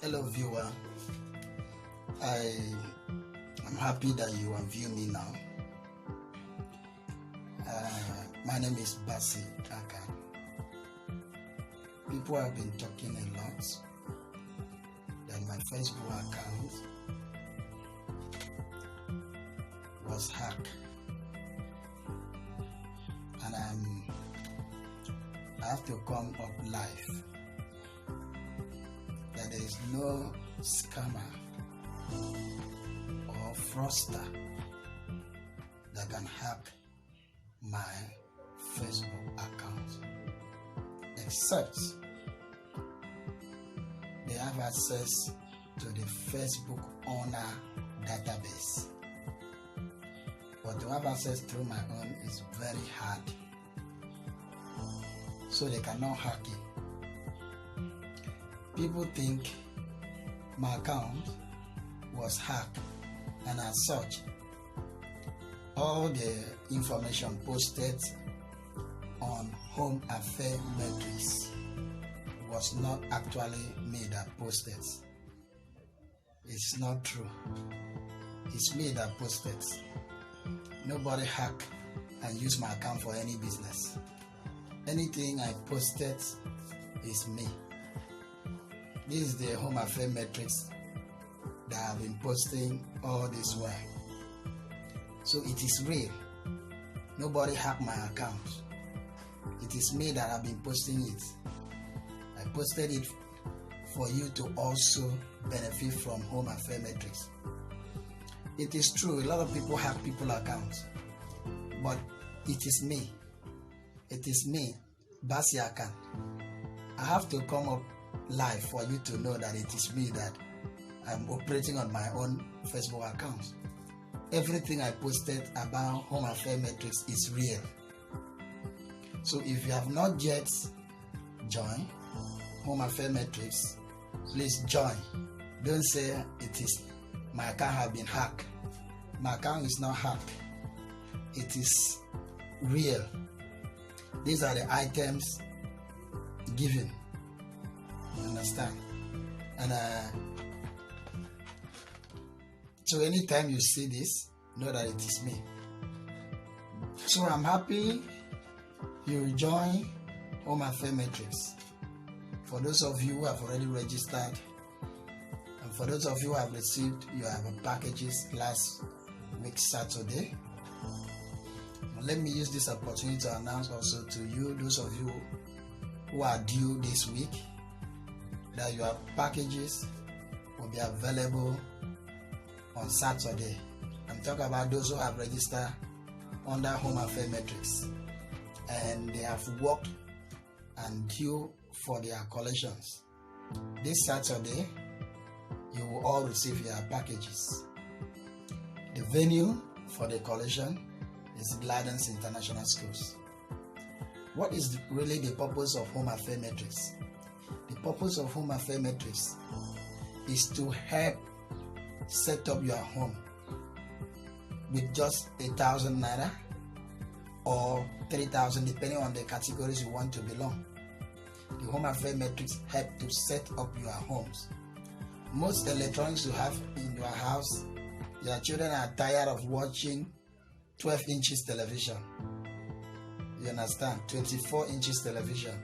Hello viewer, I am happy that you are viewing me now. My name is Basi Aka. People have been talking a lot that my Facebook account was hacked, and I have to come up live that there is no scammer or fraudster that can hack my Facebook account, except they have access to the Facebook owner database. But to have access through my own is very hard, so they cannot hack it. People think my account was hacked, and as such, all the information posted on Home Affairs Metrics was not actually me that posted. It's not true. It's me that posted. Nobody hacked and used my account for any business. Anything I posted is me. This is the Home Affairs Metrics that I've been posting all this while. So it is real. Nobody hacked my account. It is me that have been posting it. I posted it for you to also benefit from Home Affairs Metrics. It is true, a lot of people hack people's accounts, but it is me. It is me, Basi Aka. I have to come up live for you to know that it is me that I'm operating on my own Facebook account. Everything I posted about Home Affairs Metrics is real. So if you have not yet joined Home Affairs Metrics, please join. Don't say it is my account has been hacked. My account is not hacked. It is real. These are the items given. You understand? And so anytime you see this, know that it is me. So I'm happy you join Home Affairs Metrics. For those of you who have already registered, and for those of you who have received your packages last week Saturday, let me use this opportunity to announce also to you, those of you who are due this week, that your packages will be available on Saturday. I'm talking about those who have registered under Home Affairs Metrics and they have worked and due for their collections. This Saturday, you will all receive your packages. The venue for the collection is Gladden's International Schools. What is really the purpose of Home Affairs Metrics? The purpose of Home Affairs Metrics is to help set up your home with just 1,000 Naira or 3,000, depending on the categories you want to belong. The Home Affairs Metrics help to set up your homes. Most electronics you have in your house, your children are tired of watching 12 inches television. You understand? 24 inches television.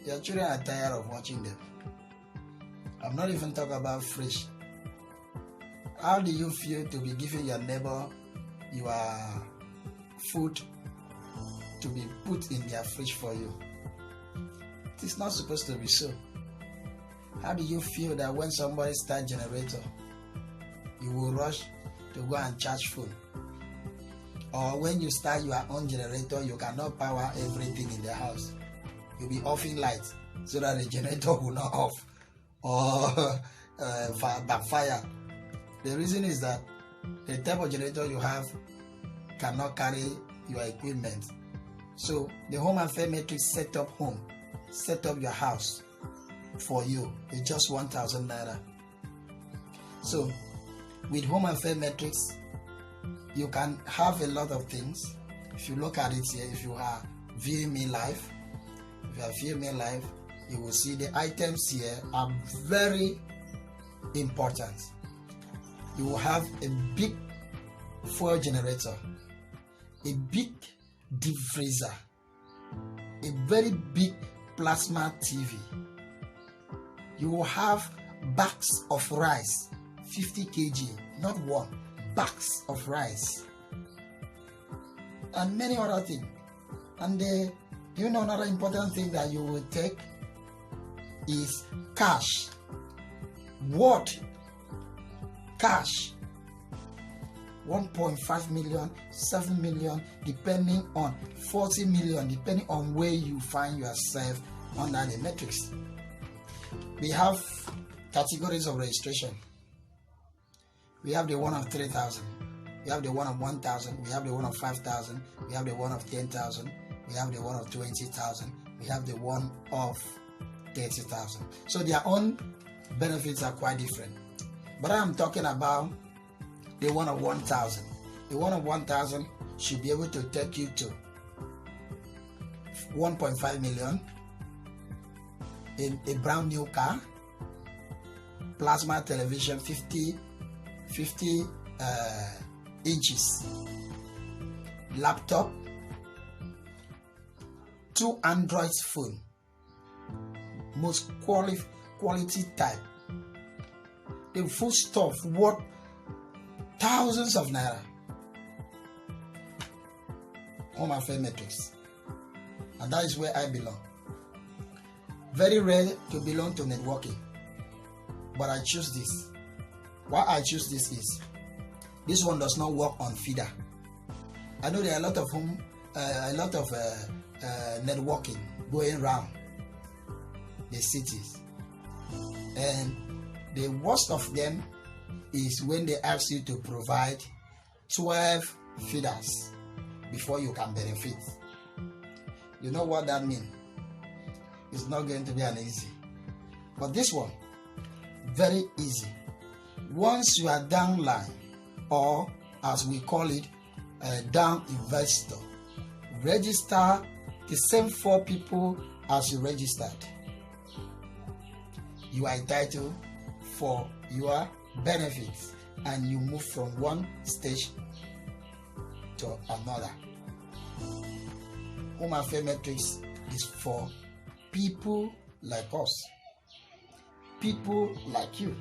Your children are tired of watching them. I'm not even talking about fridge. How do you feel to be giving your neighbor your food to be put in their fridge for you? It is not supposed to be so. How do you feel that when somebody starts generator, you will rush to go and charge phone? Or when you start your own generator, you cannot power everything in the house. You'll be offing lights so that the generator will not off or backfire. The reason is that the type of generator you have cannot carry your equipment. So the Home Affairs Metrics set up your house for you with just 1,000 Naira. So with Home Affairs Metrics, you can have a lot of things. If you look at it here, if you are viewing me live, you will see the items here are very important. You will have a big fuel generator, a big deep freezer, a very big plasma TV. You will have bags of rice, 50 kg, not one, bags of rice, and many other things. And do you know another important thing that you will take is cash. What? Cash. 1.5 million, 7 million, depending on 40 million, depending on where you find yourself under the matrix. We have categories of registration. We have the one of 3,000. We have the one of 1,000. We have the one of 5,000. We have the one of 10,000. We have the one of 20,000. We have the one of 30,000. So their own benefits are quite different. But I am talking about the one of 1,000. The one of 1,000 should be able to take you to 1.5 million, a brand new car, plasma television 50 inches, laptop, 2 Android phone, most quality type, the full stuff worth thousands of naira. Home Affairs Matrix, and that is where I belong. Very rare to belong to networking, but I choose this. Why I choose this is this one does not work on feeder. I know there are a lot of networking going around the cities, and the worst of them is when they ask you to provide 12 feeders before you can benefit. You know what that means? It's not going to be an easy. But this one, very easy. Once you are downline, or as we call it, down investor, register the same 4 people as you registered. You are entitled for your benefits, and you move from one stage to another. Home Affairs Matrix is for people like us, people like you.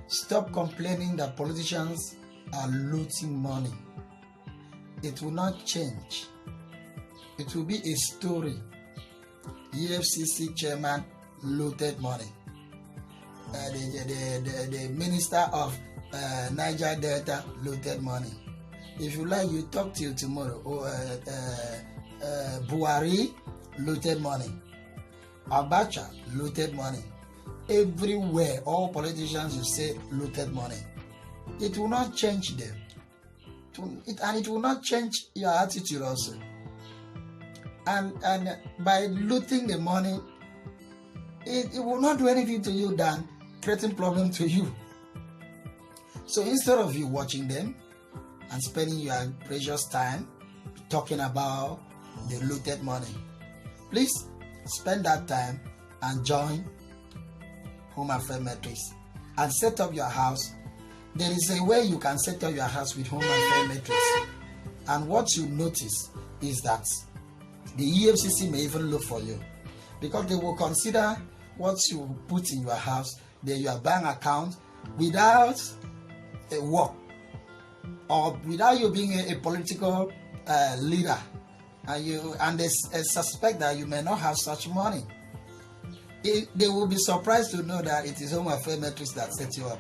Stop complaining that politicians are looting money. It will not change. It will be a story. EFCC chairman looted money. The minister of Niger Delta looted money. If you like, you talk till tomorrow. Buhari looted money. Abacha looted money. Everywhere, all politicians you say looted money. It will not change them. And it will not change your attitude also. And by looting the money, it will not do anything to you than creating problem to you. So instead of you watching them and spending your precious time talking about the looted money, please spend that time and join Home Affairs Matrix and set up your house. There is a way you can set up your house with Home Affairs Matrix, and what you notice is that the EFCC may even look for you, because they will consider what you put in your house, your bank account, without a work, or without you being a political leader, and they suspect that you may not have such money. They will be surprised to know that it is Home Affairs Matrix that set you up.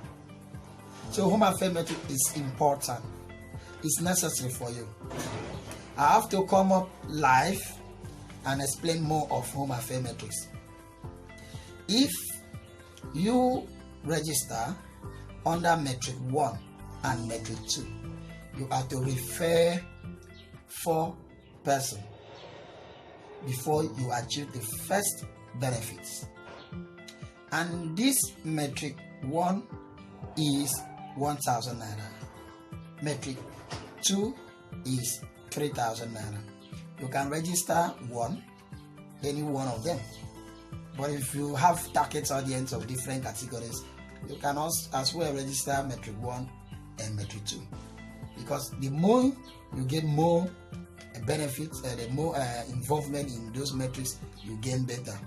So Home Affairs Matrix is important. It's necessary for you. I have to come up live and explain more of Home Affairs Matrix. If you register under Metric 1 and Metric 2, you have to refer 4 persons before you achieve the first benefits. And this Metric 1 is 1,000 naira. Metric 2 is 3,000 naira. You can register any one of them. But if you have target audience of different categories, you can also as well register metric 1 and metric 2. Because the more you get more benefits, the more involvement in those metrics, you gain better.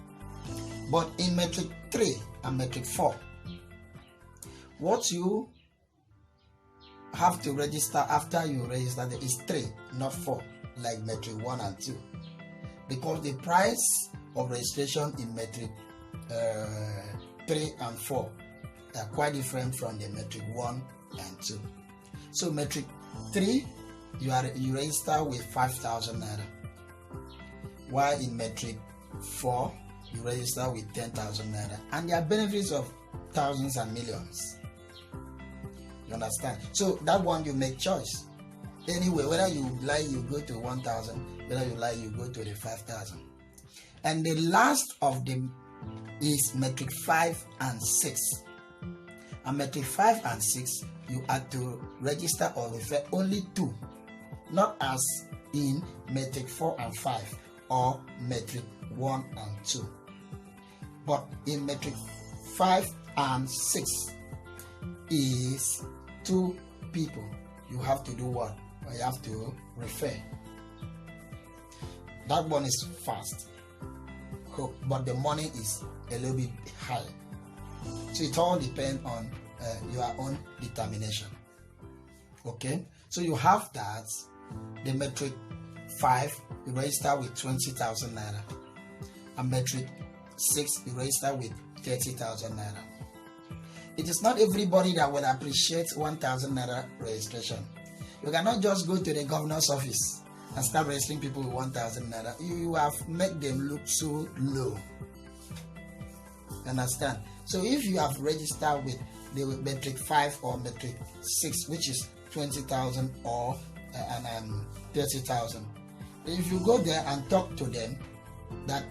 But in metric 3 and metric 4, what you have to register after you register is 3, not 4, like metric 1 and 2. Because the price of registration in metric 3 and 4 are quite different from the metric 1 and 2. So metric 3, you register with 5,000 naira, while in metric 4 you register with 10,000 naira, and there are benefits of thousands and millions. You understand? So that one you make choice. Anyway, whether you like, you go to 1,000, whether you like, you go to the 5,000. And the last of them is metric 5 and 6. And metric 5 and 6, you have to register or refer only 2, not as in metric 4 and 5 or metric 1 and 2. But in metric 5 and 6 is 2 people. You have to do what? You have to refer. That one is fast, but the money is a little bit high. So it all depends on your own determination. Okay, so you have that. The metric 5, you register with 20,000 naira, and metric 6, you register with 30,000 naira. It is not everybody that will appreciate 1,000 naira registration. You cannot just go to the governor's office and start registering people with 1,000 naira. You have made them look so low. Understand? So if you have registered with the metric 5 or metric 6, which is 20,000 or 30,000, if you go there and talk to them that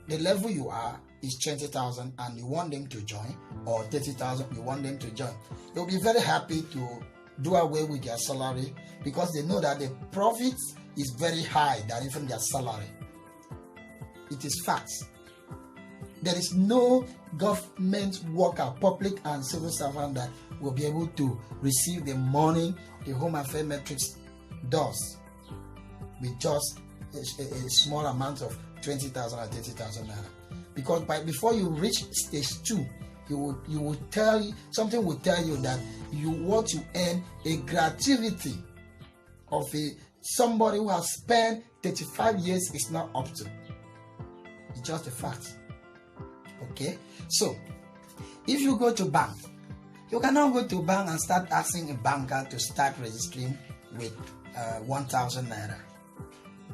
the level you are is 20,000 and you want them to join, or 30,000 you want them to join, they'll be very happy to do away with their salary, because they know that the profit is very high than even their salary. It is facts. There is no government worker, public and civil servant, that will be able to receive the money the Home Affairs Metrics does with just a small amount of 20,000 or 30,000 naira. Because before you reach stage 2, you will tell something will tell you that you want to earn a gratuity of somebody who has spent 35 years is not up to. It's just a fact. Okay, so if you go to bank, you cannot go to bank and start asking a banker to start registering with 1,000 naira.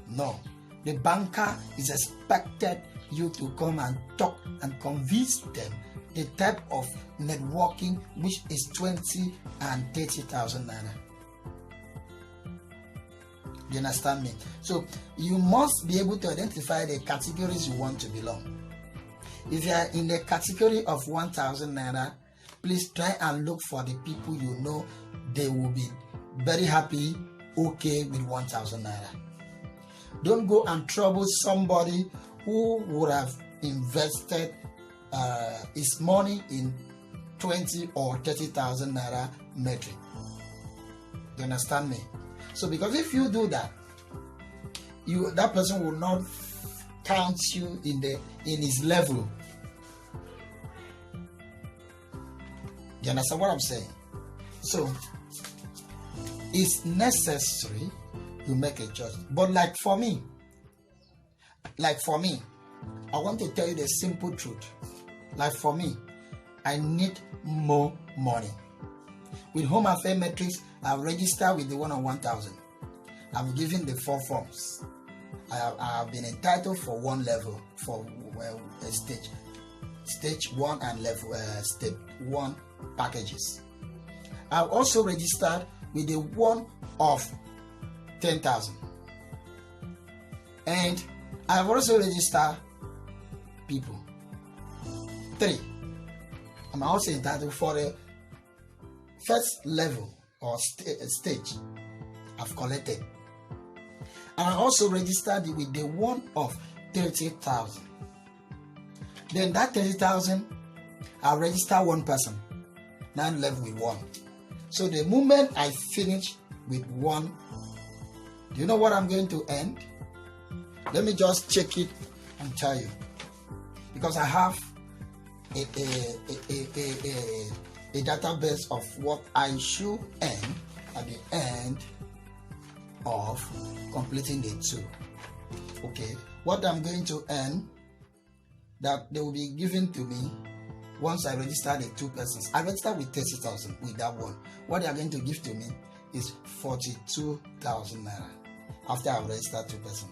No, the banker is expected you to come and talk and convince them the type of networking which is 20 and 30,000 naira. You understand me? So you must be able to identify the categories you want to belong. If you are in the category of 1,000 naira, please try and look for the people you know they will be very happy, okay with 1,000 naira. Don't go and trouble somebody who would have invested his money in 20 or 30,000 naira metric. You understand me? So because if you do that, that person will not count you in his level. You understand what I'm saying? So it's necessary you make a choice. But like for me, I want to tell you the simple truth. Like for me, I need more money. With Home Affairs Metrics, I've registered with the one on 1,000. I've given the 4 forms. I have been entitled for 1 level for a stage 1 and level step 1 packages. I've also registered with the one of 10,000, and I've also registered people 3. I'm also entitled for the first level or stage I've collected, and I also registered with the one of 30,000. Then that 30,000, I'll register one person. Now I'm left with one. So the moment I finish with one, do you know what I'm going to earn? Let me just check it and tell you. Because I have a database of what I should earn at the end of completing the 2. Okay, what I'm going to earn that they will be given to me once I register the 2 persons. I register with 30,000 with that one. What they are going to give to me is 42,000 naira after I register 2 persons.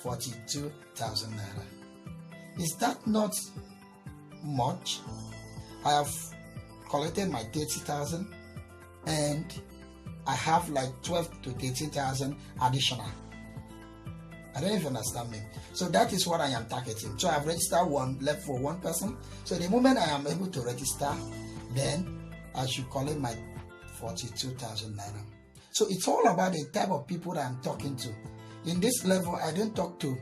42,000 naira. Is that not much? I have collected my 30,000 and I have like 12 to 13,000 additional. I don't even understand me. So that is what I am targeting. So I've registered one, left for one person. So the moment I am able to register, then I should collect my 42,000 naira. So it's all about the type of people that I'm talking to. In this level, I don't talk to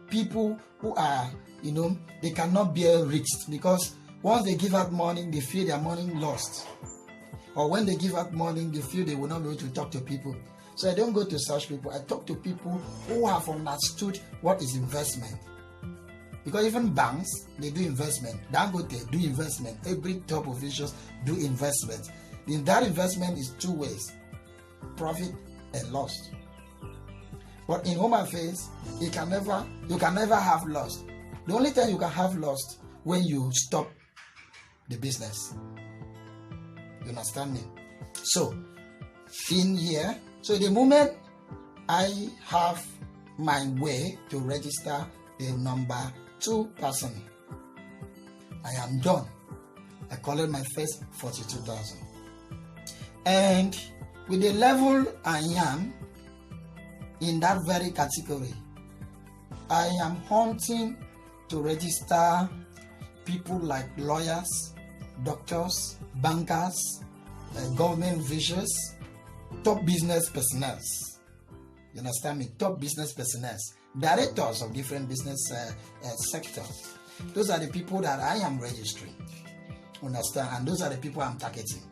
people who are, they cannot bear risks, because once they give out money, they feel their money lost. Or when they give out money, they feel they will not be able to talk to people. So I don't go to such people. I talk to people who have understood what is investment. Because even banks, they do investment. Dangote do investment. Every top officials do investment. In that investment is 2 ways: profit and loss. But in home affairs, you can never have lost. The only time you can have lost when you stop the business. You understand me? So in here, so the moment I have my way to register the number 2 person, I am done. I collect my first 42,000. And with the level I am in that very category, I am hunting to register people like lawyers, doctors, bankers, government officials, top business personnel. You understand me? Top business personnel, directors of different business sectors. Those are the people that I am registering. Understand? And those are the people I'm targeting.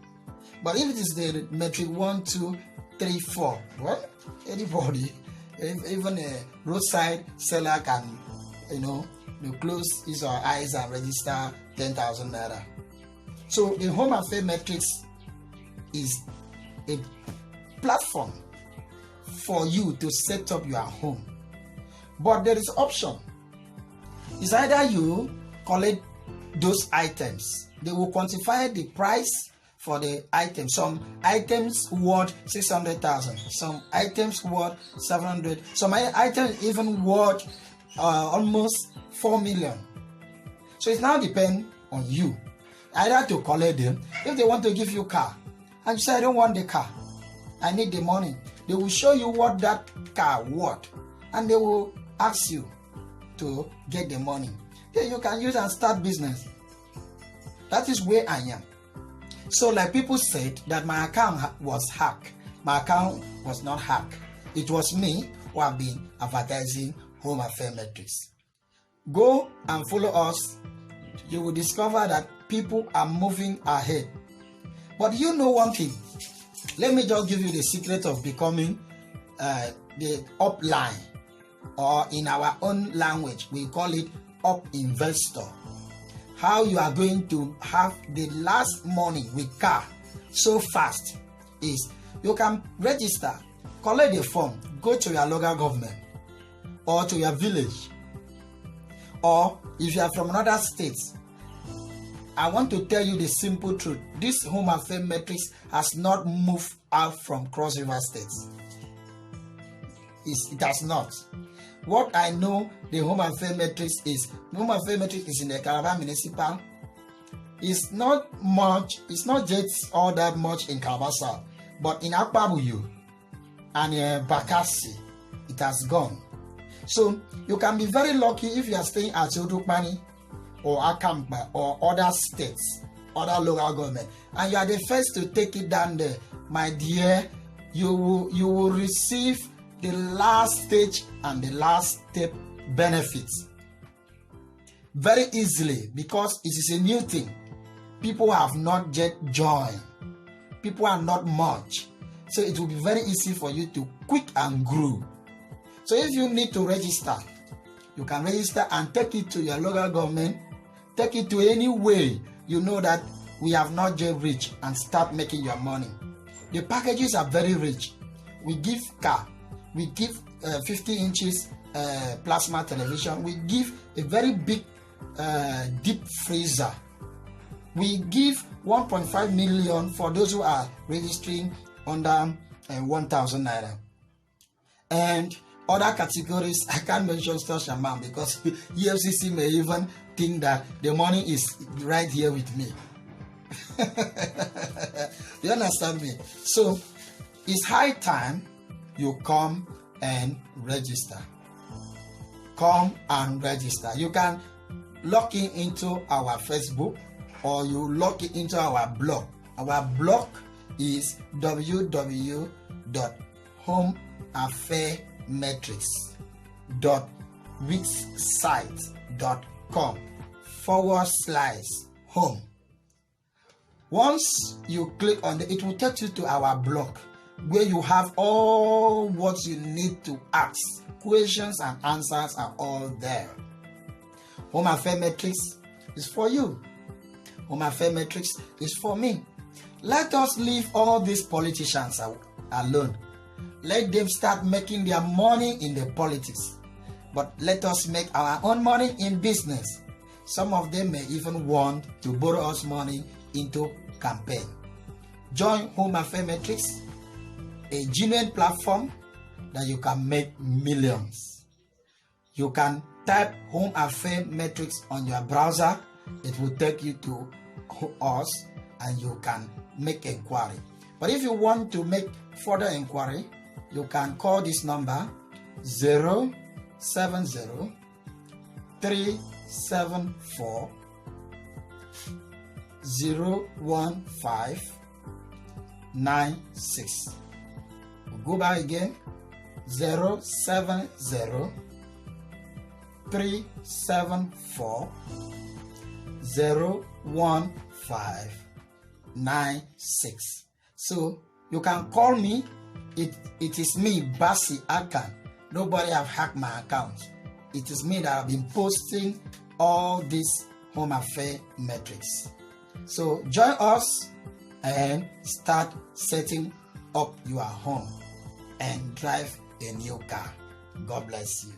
But if it is the metric 1, 2, 3, 4, well, anybody, even a roadside seller can, close his or her eyes and register 10,000 naira. So the home affairs metrics is a platform for you to set up your home. But there is option. It's either you collect those items. They will quantify the price for the item. Some items worth 600,000. Some items worth 700. Some items even worth almost 4 million. So it now depends on you. Either to collect them. If they want to give you car, and you say, I don't want the car, I need the money, they will show you what that car worth, and they will ask you to get the money. Then you can use and start business. That is where I am. So like people said that my account was hacked. My account was not hacked. It was me who have been advertising home affairs metrics. Go and follow us. You will discover that people are moving ahead. But you know one thing. Let me just give you the secret of becoming the upline, or in our own language, we call it up investor. How you are going to have the last money with car so fast is you can register, collect the form, go to your local government or to your village, or if you are from another state. I want to tell you the simple truth. This home affairs metrics has not moved out from Cross River State. It has not. What I know the home affairs metrics is in the Calabar municipal. It's not much, it's not just all that much in Calabar South, but in Akpabuyu and Bakassi, it has gone. So you can be very lucky if you are staying at Odukmani or Akampa or other states, other local government, and you are the first to take it down there. My dear, you will receive the last stage and the last step benefits. very easily because it is a new thing. People have not yet joined. People are not much. So it will be very easy for you to quick and grow. So if you need to register, you can register and take it to your local government, take it to any way you know that we have not yet reached, and start making your money. The packages are very rich. We give car, we give 50 inches plasma television, we give a very big deep freezer. We give 1.5 million for those who are registering under 1,000 naira. And other categories, I can't mention such amount because EFCC may even think that the money is right here with me. You understand me? So it's high time you come and register. Come and register. You can log in into our Facebook, or you log in into our blog. Our blog is www.homeaffairmetrics.wixsite.com/home. Once you click on it will take you to our blog, where you have all what you need to ask. Questions and answers are all there. Home Affair Metrics is for you. Home Affair Metrics is for me. Let us leave all these politicians alone. Let them start making their money in the politics. But let us make our own money in business. Some of them may even want to borrow us money into campaign. Join Home Affair Metrics, a genuine platform that you can make millions. You can type Home Affair Metrics on your browser. It will take you to us and you can make inquiry. But if you want to make further inquiry, you can call this number 070 374 01596. We'll go back again. 070 374 01596. So you can call me. It is me, Basi Akan. Nobody have hacked my account. It is me that have been posting all these Home Affair Metrics. So join us and start setting up your home and drive a new car. God bless you.